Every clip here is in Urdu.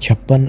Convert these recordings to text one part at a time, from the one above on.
56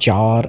4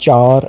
4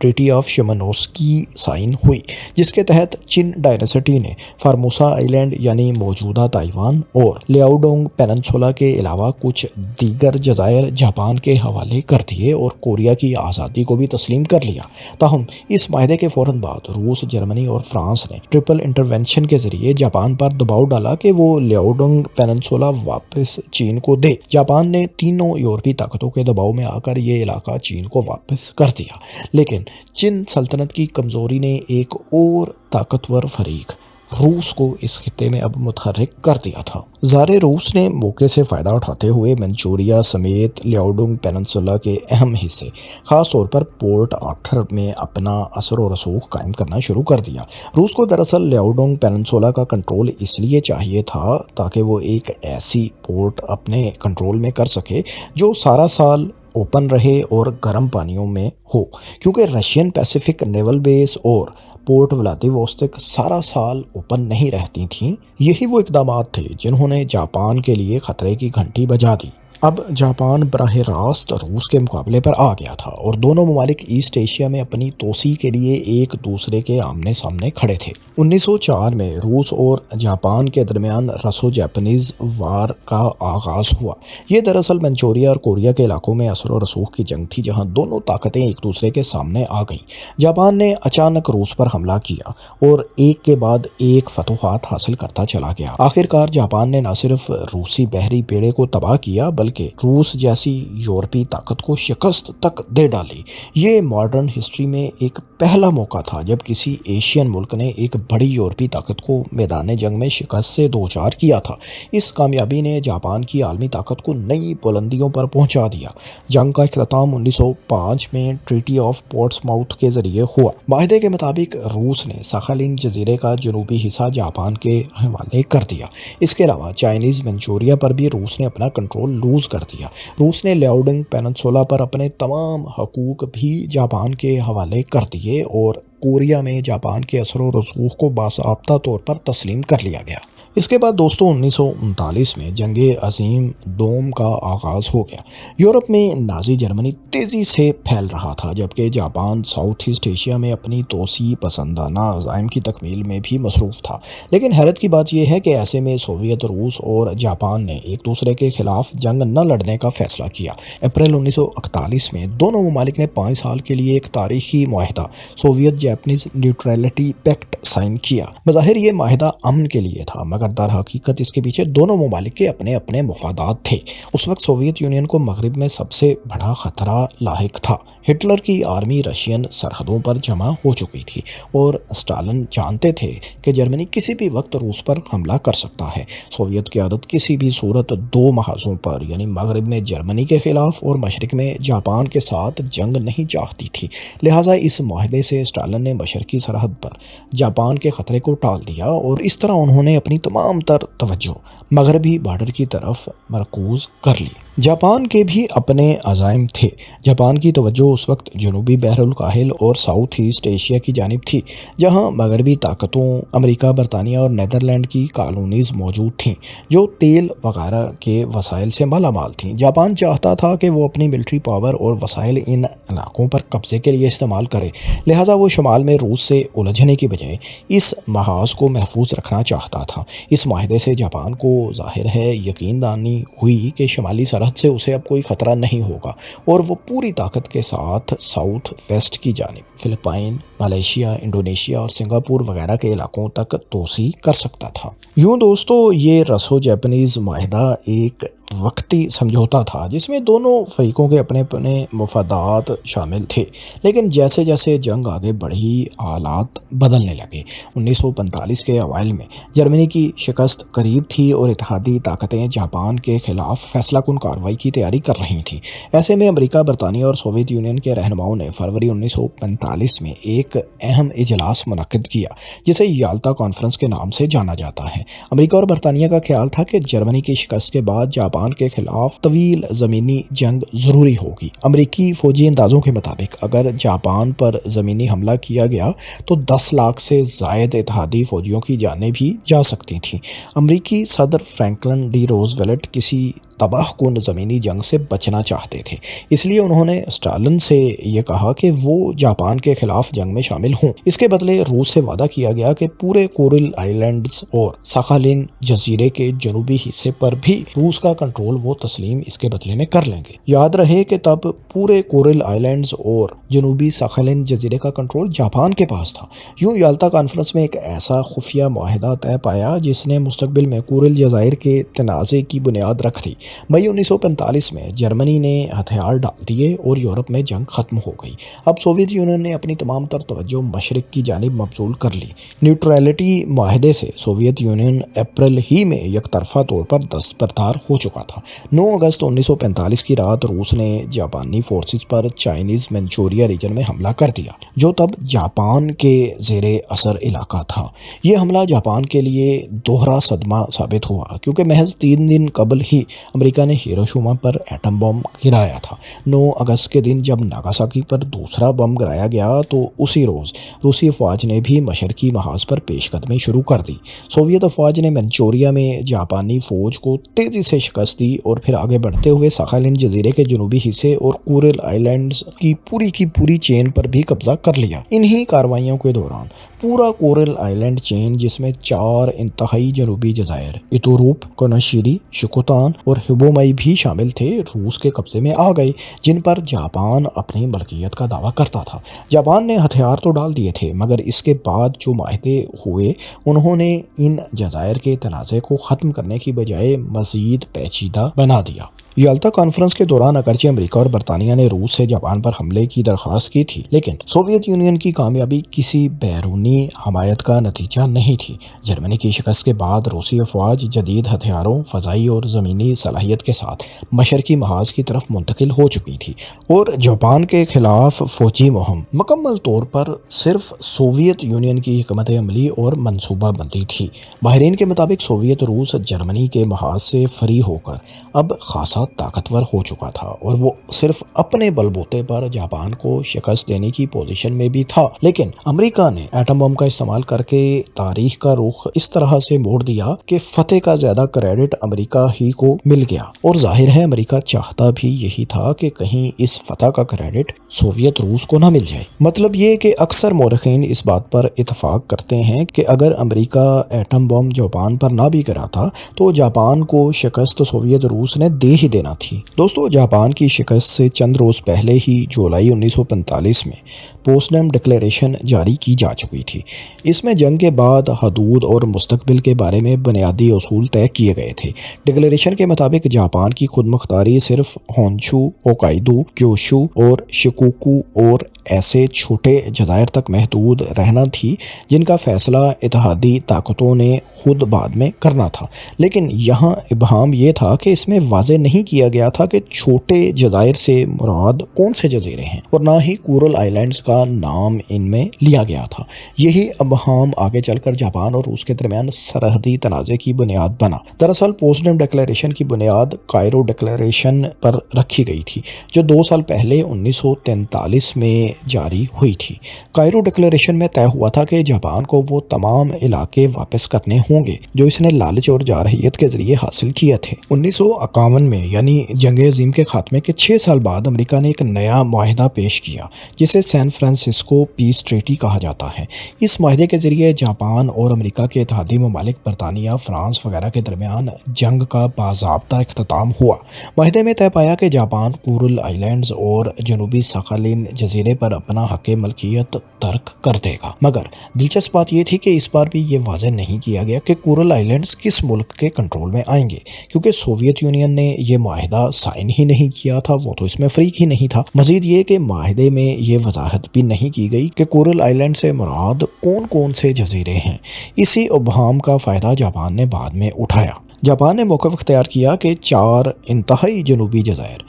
ٹریٹی آف شمنوسکی سائن ہوئی، جس کے تحت چین ڈائناسٹی نے فارموسا آئی لینڈ یعنی موجودہ تائیوان اور لیاؤڈونگ پیننسولا کے علاوہ کچھ دیگر جزائر جاپان کے حوالے کر دیے اور کوریا کی آزادی کو بھی تسلیم کر لیا۔ تاہم اس معاہدے کے فوراً بعد روس، جرمنی اور فرانس نے ٹرپل انٹرونشن کے ذریعے جاپان پر دباؤ ڈالا کہ وہ لیاؤڈونگ پیننسولا واپس چین کو دے۔ جاپان نے تینوں یورپی طاقتوں کے دباؤ میں آ کر یہ علاقہ چین کو واپس کر دیا، لیکن چین سلطنت کی کمزوری نے ایک اور طاقتور فریق روس کو اس خطے میں اب متحرک کر دیا تھا۔ زار روس نے موقع سے فائدہ اٹھاتے ہوئے منچوریا سمیت لیاؤڈونگ پیننسولا کے اہم حصے، خاص طور پر پورٹ آرتھر میں اپنا اثر و رسوخ قائم کرنا شروع کر دیا۔ روس کو دراصل لیاؤڈونگ پیننسولا کا کنٹرول اس لیے چاہیے تھا تاکہ وہ ایک ایسی پورٹ اپنے کنٹرول میں کر سکے جو سارا سال اوپن رہے اور گرم پانیوں میں ہو، کیونکہ رشین پیسیفک نیول بیس اور پورٹ ولاڈیووستک سارا سال اوپن نہیں رہتی تھیں۔ یہی وہ اقدامات تھے جنہوں نے جاپان کے لیے خطرے کی گھنٹی بجا دی۔ اب جاپان براہ راست روس کے مقابلے پر آ گیا تھا اور دونوں ممالک ایسٹ ایشیا میں اپنی توسیع کے لیے ایک دوسرے کے آمنے سامنے کھڑے تھے۔ 1904 میں روس اور جاپان کے درمیان رسو جاپانیز وار کا آغاز ہوا۔ یہ دراصل منچوریا اور کوریا کے علاقوں میں اثر و رسوخ کی جنگ تھی، جہاں دونوں طاقتیں ایک دوسرے کے سامنے آ گئیں۔ جاپان نے اچانک روس پر حملہ کیا اور ایک کے بعد ایک فتوحات حاصل کرتا چلا گیا۔ آخرکار جاپان نے نہ صرف روسی بحری بیڑے کو تباہ کیا بلکہ روس جیسی یورپی طاقت کو شکست تک دے ڈالی۔ یہ ماڈرن ہسٹری میں ایک پہلا موقع تھا جب کسی ایشین ملک نے ایک بڑی یورپی طاقت کو میدان جنگ میں شکست سے دوچار کیا تھا۔ اس کامیابی نے جاپان کی عالمی طاقت کو نئی بلندیوں پر پہنچا دیا۔ جنگ کا اختتام 1905 میں ٹریٹی آف پورٹس ماؤتھ کے ذریعے ہوا۔ معاہدے کے مطابق روس نے ساخالین جزیرے کا جنوبی حصہ جاپان کے حوالے کر دیا۔ اس کے علاوہ چائنیز منچوریا پر بھی روس نے اپنا کنٹرول لوز کر دیا۔ روس نے لیاؤڈونگ پیننسولا پر اپنے تمام حقوق بھی جاپان کے حوالے کر دیے اور کوریا میں جاپان کے اثر و رسوخ کو باضابطہ طور پر تسلیم کر لیا گیا۔ اس کے بعد دوستوں 1939 میں جنگ عظیم دوم کا آغاز ہو گیا۔ یورپ میں نازی جرمنی تیزی سے پھیل رہا تھا، جبکہ جاپان ساؤتھ ایسٹ ایشیا میں اپنی توسیع پسندانہ عزائم کی تکمیل میں بھی مصروف تھا۔ لیکن حیرت کی بات یہ ہے کہ ایسے میں سوویت روس اور جاپان نے ایک دوسرے کے خلاف جنگ نہ لڑنے کا فیصلہ کیا۔ اپریل 1941 میں دونوں ممالک نے 5 سال کے لیے ایک تاریخی معاہدہ Soviet Japanese neutrality pact sign کیا۔ بظاہر یہ معاہدہ امن کے لیے تھا، مگر در حقیقت اس کے پیچھے دونوں ممالک کے اپنے اپنے مفادات تھے۔ اس وقت سوویت یونین کو مغرب میں سب سے بڑا خطرہ لاحق تھا۔ ہٹلر کی آرمی رشین سرحدوں پر جمع ہو چکی تھی اور اسٹالن جانتے تھے کہ جرمنی کسی بھی وقت روس پر حملہ کر سکتا ہے۔ سوویت قیادت کسی بھی صورت 2 محاذوں پر یعنی مغرب میں جرمنی کے خلاف اور مشرق میں جاپان کے ساتھ جنگ نہیں چاہتی تھی۔ لہٰذا اس معاہدے سے اسٹالن نے مشرقی سرحد پر جاپان کے خطرے کو ٹال دیا اور اس طرح انہوں نے اپنی تمام تر توجہ مغربی بارڈر کی طرف مرکوز کر لی۔ جاپان کے بھی اپنے عزائم تھے۔ جاپان کی توجہ اس وقت جنوبی بحر الکاہل اور ساؤتھ ایسٹ ایشیا کی جانب تھی، جہاں مغربی طاقتوں امریکہ، برطانیہ اور نیدرلینڈ کی کالونیز موجود تھیں جو تیل وغیرہ کے وسائل سے مالا مال تھیں۔ جاپان چاہتا تھا کہ وہ اپنی ملٹری پاور اور وسائل ان علاقوں پر قبضے کے لیے استعمال کرے، لہٰذا وہ شمال میں روس سے الجھنے کی بجائے اس محاذ کو محفوظ رکھنا چاہتا تھا۔ اس معاہدے سے جاپان کو ظاہر ہے یقین دانی ہوئی کہ شمالی سرحد سے اسے اب کوئی خطرہ نہیں ہوگا اور وہ پوری طاقت کے ساتھ ساؤتھ ویسٹ کی جانب فلپائن، ملیشیا، انڈونیشیا اور سنگاپور وغیرہ کے علاقوں تک توسیع کر سکتا تھا۔ یوں دوستو یہ رسو جاپانیز معاہدہ ایک وقتی سمجھوتا تھا جس میں دونوں فریقوں کے اپنے اپنے مفادات شامل تھے، لیکن جیسے جیسے جنگ آگے بڑھی حالات بدلنے لگے۔ 1945 کے اوائل میں جرمنی کی شکست قریب تھی اور اتحادی طاقتیں جاپان کے خلاف فیصلہ کن کارروائی کی تیاری کر رہی تھیں۔ ایسے میں امریکہ، برطانیہ اور سوویت یونین کے رہنماؤں نے فروری 1945 میں ایک اہم اجلاس منعقد کیا جسے یالتا کانفرنس کے نام سے جانا جاتا ہے۔ امریکہ اور برطانیہ کا خیال تھا کہ جرمنی کی شکست کے بعد جاپان کے خلاف طویل زمینی جنگ ضروری ہوگی۔ امریکی فوجی اندازوں کے مطابق اگر جاپان پر زمینی حملہ کیا گیا تو 10 لاکھ سے زائد اتحادی فوجیوں کی جانیں بھی جا سکتی تھیں۔ امریکی صدر فرینکلن ڈی روزویلٹ کسی تباہ کن زمینی جنگ سے بچنا چاہتے تھے، اس لیے انہوں نے اسٹالن سے یہ کہا کہ وہ جاپان کے خلاف جنگ میں شامل ہوں۔ اس کے بدلے روس سے وعدہ کیا گیا کہ پورے کورل آئلینڈز اور ساخالین جزیرے کے جنوبی حصے پر بھی روس کا کنٹرول وہ تسلیم اس کے بدلے میں کر لیں گے۔ یاد رہے کہ تب پورے کورل آئلینڈز اور جنوبی ساخالین جزیرے کا کنٹرول جاپان کے پاس تھا۔ یوں یالتا کانفرنس میں ایک ایسا خفیہ معاہدہ طے پایا جس نے مستقبل میں کورل جزائر کے تنازع کی بنیاد رکھ دی۔ مئی 1945 میں جرمنی نے ہتھیار ڈال دیے اور یورپ میں جنگ ختم ہو گئی۔ اب سوویت یونین نے اپنی تمام تر توجہ مشرق کی جانب مبذول کر لی۔ نیوٹرلٹی معاہدے سے سوویت یونین اپریل ہی میں یک طرفہ طور پر دستبردار ہو چکا تھا۔ 9 اگست 1945 کی رات روس نے جاپانی فورسز پر چائنیز منچوریا ریجن میں حملہ کر دیا، جو تب جاپان کے زیر اثر علاقہ تھا۔ یہ حملہ جاپان کے لیے دوہرا صدمہ ثابت ہوا، کیونکہ محض 3 دن قبل ہی امریکہ نے ہیروشیما پر ایٹم بم گرایا تھا۔ 9 اگست کے دن جب ناگاساکی پر دوسرا بم گرایا گیا تو اسی روز روسی افواج نے بھی مشرقی محاذ پر پیش قدمی شروع کر دی۔ سوویت افواج نے منچوریا میں جاپانی فوج کو تیزی سے شکست دی اور پھر آگے بڑھتے ہوئے ساخالین جزیرے کے جنوبی حصے اور کورل آئلینڈز کی پوری چین پر بھی قبضہ کر لیا۔ انہی کارروائیوں کے دوران پورا کورل آئلینڈ چین، جس میں 4 انتہائی جنوبی جزائر ایتوروپ، کوناشیری، شکوتان اور ہیبومائی بھی شامل تھے، روس کے قبضے میں آ گئے، جن پر جاپان اپنی ملکیت کا دعویٰ کرتا تھا۔ جاپان نے ہتھیار تو ڈال دیے تھے، مگر اس کے بعد جو معاہدے ہوئے انہوں نے ان جزائر کے تنازع کو ختم کرنے کی بجائے مزید پیچیدہ بنا دیا۔ یالتا کانفرنس کے دوران اگرچہ امریکہ اور برطانیہ نے روس سے جاپان پر حملے کی درخواست کی تھی، لیکن سوویت یونین کی کامیابی کسی بیرونی حمایت کا نتیجہ نہیں تھی۔ جرمنی کی شکست کے بعد روسی افواج جدید ہتھیاروں، فضائی اور زمینی صلاحیت کے ساتھ مشرقی محاذ کی طرف منتقل ہو چکی تھی، اور جاپان کے خلاف فوجی مہم مکمل طور پر صرف سوویت یونین کی حکمت عملی اور منصوبہ بندی تھی۔ ماہرین کے مطابق سوویت روس جرمنی کے محاذ سے فری ہو کر اب خاصا طاقتور ہو چکا تھا، اور وہ صرف اپنے بل بوتے پر جاپان کو شکست دینے کی پوزیشن میں بھی تھا۔ لیکن امریکہ نے ایٹم بم کا استعمال کر کے تاریخ کا رخ اس طرح سے موڑ دیا کہ فتح کا زیادہ کریڈٹ امریکہ ہی کو مل گیا، اور ظاہر ہے امریکہ چاہتا بھی یہی تھا کہ کہیں اس فتح کا کریڈٹ سوویت روس کو نہ مل جائے۔ مطلب یہ کہ اکثر مورخین اس بات پر اتفاق کرتے ہیں کہ اگر امریکہ ایٹم بم جاپان پر نہ بھی کراتا تو جاپان کو شکست سوویت روس نے دے ہی دینا تھی۔ دوستو، جاپان کی شکست سے چند روز پہلے ہی جولائی 1945 میں پوسڈم ڈکلیریشن جاری کی جا چکی تھی۔ اس میں جنگ کے بعد حدود اور مستقبل کے بارے میں بنیادی اصول طے کیے گئے تھے۔ ڈکلیریشن کے مطابق جاپان کی خود مختاری صرف ہونشو، ہوکائیدو، کیوشو اور شکوکو اور ایسے چھوٹے جزائر تک محدود رہنا تھی جن کا فیصلہ اتحادی طاقتوں نے خود بعد میں کرنا تھا۔ لیکن یہاں ابہام یہ تھا کہ اس میں واضح نہیں کیا گیا تھا کہ چھوٹے جزائر سے مراد کون سے جزیرے ہیں، اور نہ ہی کورل آئلینڈز کا نام ان میں لیا گیا تھا۔ یہی ابہام آگے چل کر جاپان اور روس کے درمیان سرحدی تنازع کی بنیاد بنا۔ دراصل پوسڈم ڈکلیریشن کی بنیاد کائرو ڈکلیریشن پر رکھی گئی تھی، جو 2 سال پہلے 1943 میں جاری ہوئی تھی۔ کائرو ڈکلیریشن میں طے ہوا تھا کہ جاپان کو وہ تمام علاقے واپس کرنے ہوں گے جو اس نے لالچ اور جارحیت کے ذریعے حاصل کیے تھے۔ 1951 میں یعنی جنگ عظیم کے خاتمے کے 6 سال بعد امریکہ نے ایک نیا معاہدہ پیش کیا جسے سین فرانسسکو پیس ٹریٹی کہا جاتا ہے۔ اس معاہدے کے ذریعے جاپان اور امریکہ کے اتحادی ممالک برطانیہ، فرانس وغیرہ کے درمیان جنگ کا باضابطہ اختتام ہوا۔ معاہدے میں طے پایا کہ جاپان کورل آئلینڈز اور جنوبی ساخالین جزیرے پر اپنا حق ملکیت ترک کر دے گا، مگر دلچسپ بات یہ تھی کہ اس بار بھی یہ واضح نہیں کیا گیا کہ کورل آئلینڈز کس ملک کے کنٹرول میں آئیں گے، کیونکہ سوویت یونین نے یہ معاہدہ سائن ہی نہیں کیا تھا، وہ تو اس میں فریق ہی نہیں تھا۔ مزید یہ کہ معاہدے میں یہ وضاحت بھی نہیں کی گئی کہ کورل آئلینڈ سے مراد کون کون سے جزیرے ہیں۔ اسی ابہام کا فائدہ جاپان نے بعد میں اٹھایا۔ جاپان نے موقف اختیار کیا کہ 4 انتہائی جنوبی جزائر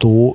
2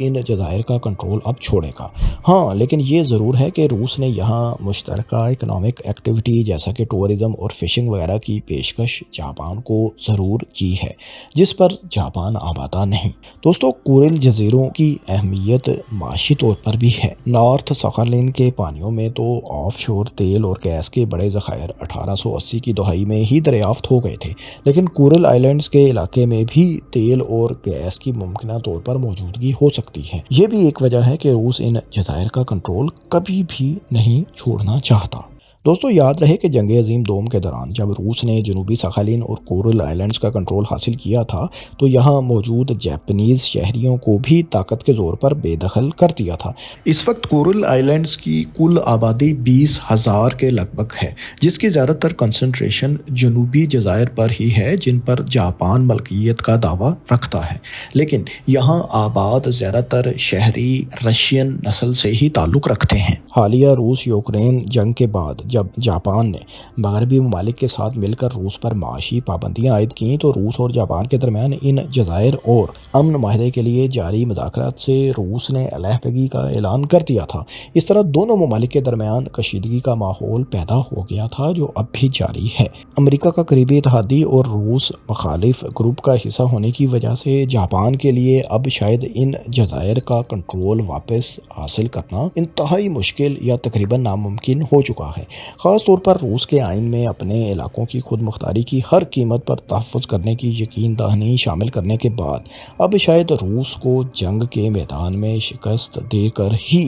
ان جزائر کا کنٹرول اب چھوڑے گا۔ ہاں، لیکن یہ ضرور ہے کہ روس نے یہاں مشترکہ اکنامک ایکٹیویٹی جیسا کہ ٹورزم اور فشنگ وغیرہ کی پیشکش جاپان کو ضرور کی ہے، جس پر جاپان آمادہ نہیں۔ دوستو، کورل جزیروں کی اہمیت معاشی طور پر بھی ہے۔ نارتھ ساخالین کے پانیوں میں تو آف شور تیل اور گیس کے بڑے ذخائر 1880 کی دہائی میں ہی دریافت ہو گئے تھے، لیکن کورل آئلینڈز کے علاقے میں بھی تیل اور گیس کی ممکنہ طور پر موجودگی ہو سکتی ہے۔ یہ بھی ایک وجہ ہے کہ روس ان جزائر کا کنٹرول کبھی بھی نہیں چھوڑنا چاہتا۔ دوستو، یاد رہے کہ جنگ عظیم دوم کے دوران جب روس نے جنوبی ساخالین اور کورل آئلینڈز کا کنٹرول حاصل کیا تھا تو یہاں موجود جاپانیز شہریوں کو بھی طاقت کے زور پر بے دخل کر دیا تھا۔ اس وقت کورل آئلینڈز کی کل آبادی 20,000 کے لگ بھگ ہے، جس کی زیادہ تر کنسنٹریشن جنوبی جزائر پر ہی ہے جن پر جاپان ملکیت کا دعویٰ رکھتا ہے، لیکن یہاں آباد زیادہ تر شہری رشین نسل سے ہی تعلق رکھتے ہیں۔ حالیہ روس یوکرین جنگ کے بعد جب جاپان نے مغربی ممالک کے ساتھ مل کر روس پر معاشی پابندیاں عائد کیں تو روس اور جاپان کے درمیان ان جزائر اور امن معاہدے کے لیے جاری مذاکرات سے روس نے علیحدگی کا اعلان کر دیا تھا۔ اس طرح دونوں ممالک کے درمیان کشیدگی کا ماحول پیدا ہو گیا تھا جو اب بھی جاری ہے۔ امریکہ کا قریبی اتحادی اور روس مخالف گروپ کا حصہ ہونے کی وجہ سے جاپان کے لیے اب شاید ان جزائر کا کنٹرول واپس حاصل کرنا انتہائی مشکل یا تقریباً ناممکن ہو چکا ہے، خاص طور پر روس کے آئین میں اپنے علاقوں کی خود مختاری کی ہر قیمت پر تحفظ کرنے کی یقین دہانی شامل کرنے کے بعد اب شاید روس کو جنگ کے میدان میں شکست دے کر ہی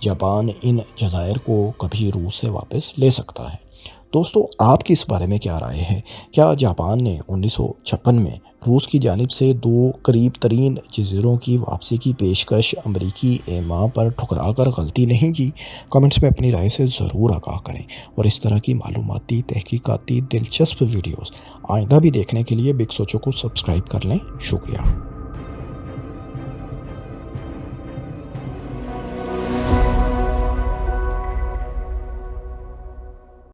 جاپان ان جزائر کو کبھی روس سے واپس لے سکتا ہے۔ دوستو، آپ کی اس بارے میں کیا رائے ہے؟ کیا جاپان نے 1956 میں روس کی جانب سے 2 قریب ترین جزیروں کی واپسی کی پیشکش امریکی ایما پر ٹھکرا کر غلطی نہیں کی؟ کمنٹس میں اپنی رائے سے ضرور آگاہ کریں، اور اس طرح کی معلوماتی تحقیقاتی دلچسپ ویڈیوز آئندہ بھی دیکھنے کے لیے بگ سوچو کو سبسکرائب کر لیں۔ شکریہ۔